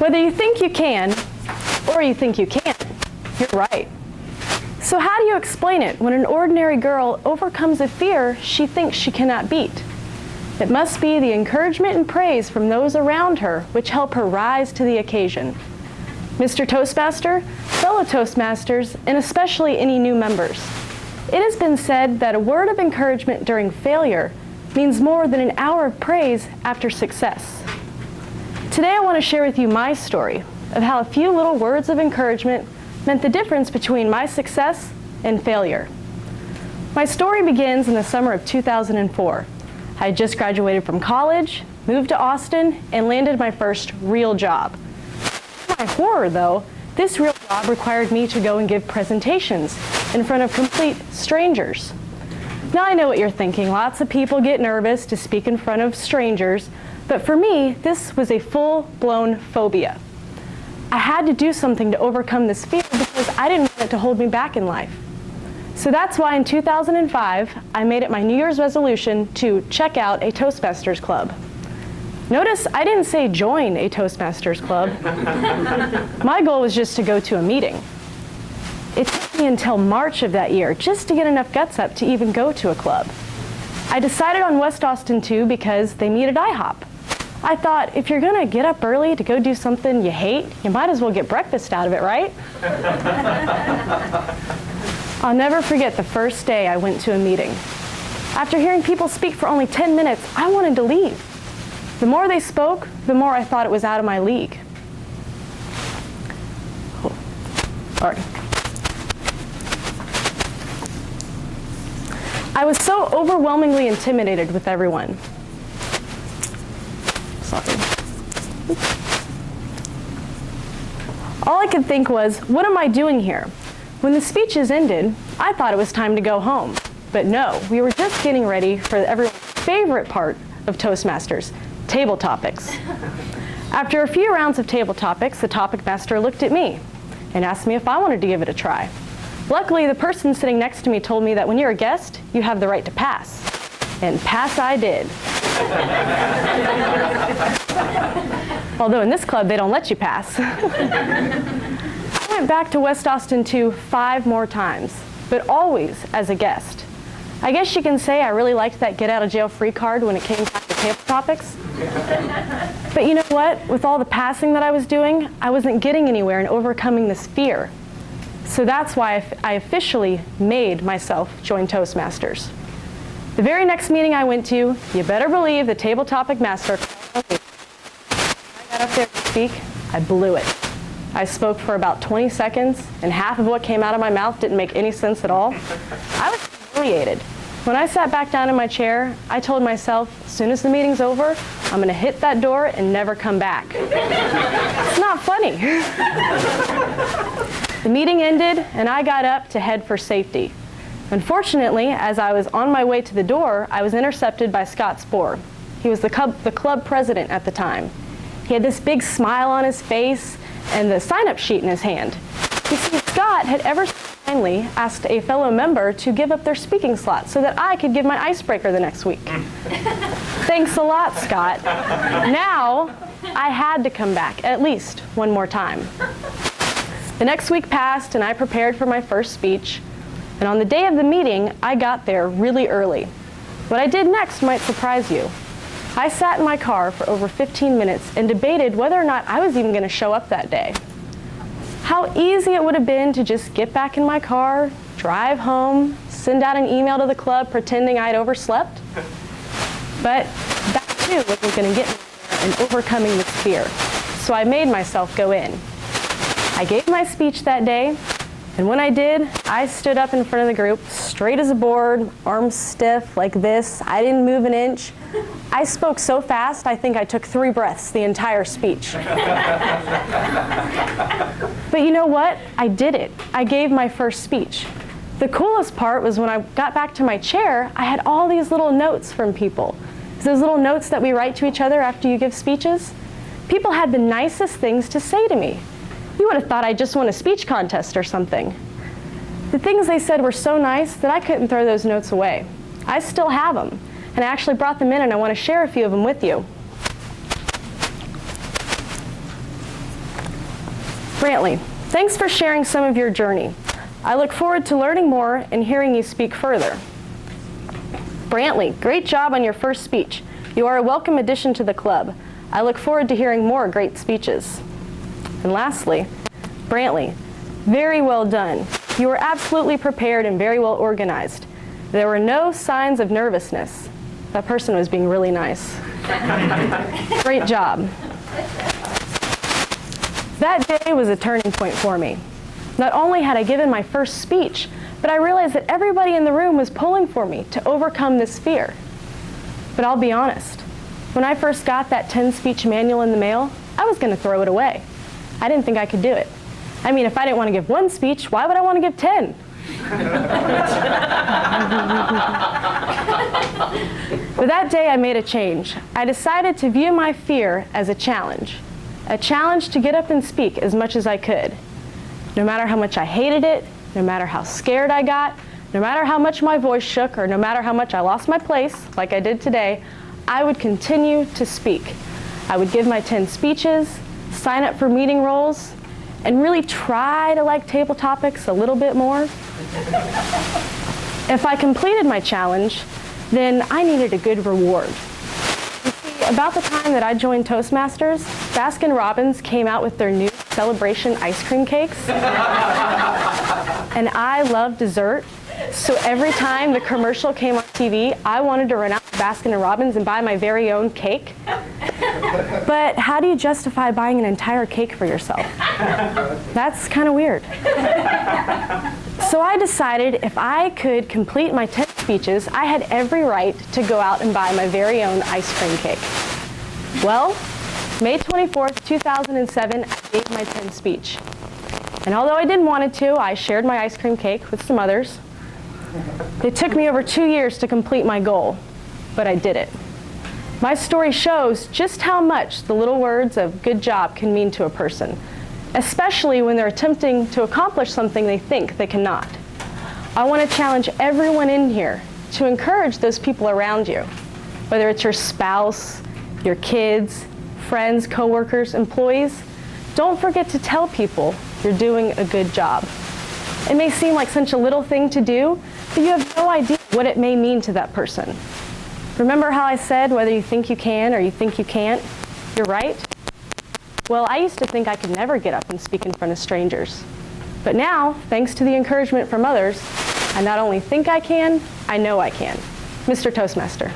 Whether you think you can or you think you can't, you're right. So how do you explain it when an ordinary girl overcomes a fear she thinks she cannot beat? It must be the encouragement and praise from those around her which help her rise to the occasion. Mr. Toastmaster, fellow Toastmasters, and especially any new members, it has been said that a word of encouragement during failure means more than an hour of praise after success. Today I want to share with you my story of how a few little words of encouragement meant the difference between my success and failure. My story begins in the summer of 2004. I had just graduated from college, moved to Austin, and landed my first real job. To my horror, though, this real job required me to go and give presentations in front of complete strangers. Now I know what you're thinking. Lots of people get nervous to speak in front of strangers, but for me, this was a full-blown phobia. I had to do something to overcome this fear because I didn't want it to hold me back in life. So that's why in 2005, I made it my New Year's resolution to check out a Toastmasters Club. Notice I didn't say join a Toastmasters Club. My goal was just to go to a meeting. It took me until March of that year just to get enough guts up to even go to a club. I decided on West Austin 2 because they meet at IHOP. I thought, if you're going to get up early to go do something you hate, you might as well get breakfast out of it, right? I'll never forget the first day I went to a meeting. After hearing people speak for only 10 minutes, I wanted to leave. The more they spoke, the more I thought it was out of my league. Sorry. I was so overwhelmingly intimidated with everyone. All I could think was, what am I doing here? When the speeches ended, I thought it was time to go home. But no, we were just getting ready for everyone's favorite part of Toastmasters, table topics. After a few rounds of table topics, the topic master looked at me and asked me if I wanted to give it a try. Luckily, the person sitting next to me told me that when you're a guest, you have the right to pass. And pass I did. Although in this club, they don't let you pass. I went back to West Austin 2 5 more times, but always as a guest. I guess you can say I really liked that get-out-of-jail-free card when it came time to table topics. But you know what? With all the passing that I was doing, I wasn't getting anywhere in overcoming this fear. So that's why I officially made myself join Toastmasters. The very next meeting I went to, you better believe the table topic master called me. When I got up there to speak, I blew it. I spoke for about 20 seconds, and half of what came out of my mouth didn't make any sense at all. I was humiliated. When I sat back down in my chair, I told myself, as soon as the meeting's over, I'm going to hit that door and never come back. It's not funny. The meeting ended, and I got up to head for safety. Unfortunately, as I was on my way to the door, I was intercepted by Scott Spohr. He was the club president at the time. He had this big smile on his face and the sign-up sheet in his hand. You see, Scott had ever so kindly asked a fellow member to give up their speaking slot so that I could give my icebreaker the next week. Thanks a lot, Scott. Now, I had to come back at least one more time. The next week passed, and I prepared for my first speech. And on the day of the meeting, I got there really early. What I did next might surprise you. I sat in my car for over 15 minutes and debated whether or not I was even going to show up that day. How easy it would have been to just get back in my car, drive home, send out an email to the club pretending I'd overslept. But that too wasn't going to get me there in overcoming this fear. So I made myself go in. I gave my speech that day. And when I did, I stood up in front of the group, straight as a board, arms stiff like this. I didn't move an inch. I spoke so fast, I think I took 3 breaths the entire speech. But you know what? I did it. I gave my first speech. The coolest part was when I got back to my chair, I had all these little notes from people. Those little notes that we write to each other after you give speeches. People had the nicest things to say to me. You would have thought I just won a speech contest or something. The things they said were so nice that I couldn't throw those notes away. I still have them, and I actually brought them in, and I want to share a few of them with you. Brantley, thanks for sharing some of your journey. I look forward to learning more and hearing you speak further. Brantley, great job on your first speech. You are a welcome addition to the club. I look forward to hearing more great speeches. And lastly, Brantley, very well done. You were absolutely prepared and very well organized. There were no signs of nervousness. That person was being really nice. Great job. That day was a turning point for me. Not only had I given my first speech, but I realized that everybody in the room was pulling for me to overcome this fear. But I'll be honest, when I first got that 10-speech manual in the mail, I was going to throw it away. I didn't think I could do it. I mean, if I didn't want to give one speech, why would I want to give 10? But that day I made a change. I decided to view my fear as a challenge to get up and speak as much as I could. No matter how much I hated it, no matter how scared I got, no matter how much my voice shook, or no matter how much I lost my place, like I did today, I would continue to speak. I would give my 10 speeches, sign up for meeting roles, and really try to like table topics a little bit more. If I completed my challenge, then I needed a good reward. You see, about the time that I joined Toastmasters, Baskin-Robbins came out with their new celebration ice cream cakes. And I love dessert, so every time the commercial came on TV, I wanted to run out to Baskin-Robbins and buy my very own cake. But how do you justify buying an entire cake for yourself? That's kind of weird. So I decided if I could complete my 10 speeches, I had every right to go out and buy my very own ice cream cake. Well, May 24th, 2007, I gave my 10th speech. And although I didn't want it to, I shared my ice cream cake with some others. It took me over 2 years to complete my goal, but I did it. My story shows just how much the little words of good job can mean to a person, especially when they're attempting to accomplish something they think they cannot. I want to challenge everyone in here to encourage those people around you, whether it's your spouse, your kids, friends, coworkers, employees. Don't forget to tell people you're doing a good job. It may seem like such a little thing to do, but you have no idea what it may mean to that person. Remember how I said whether you think you can or you think you can't, you're right? Well, I used to think I could never get up and speak in front of strangers. But now, thanks to the encouragement from others, I not only think I can, I know I can. Mr. Toastmaster.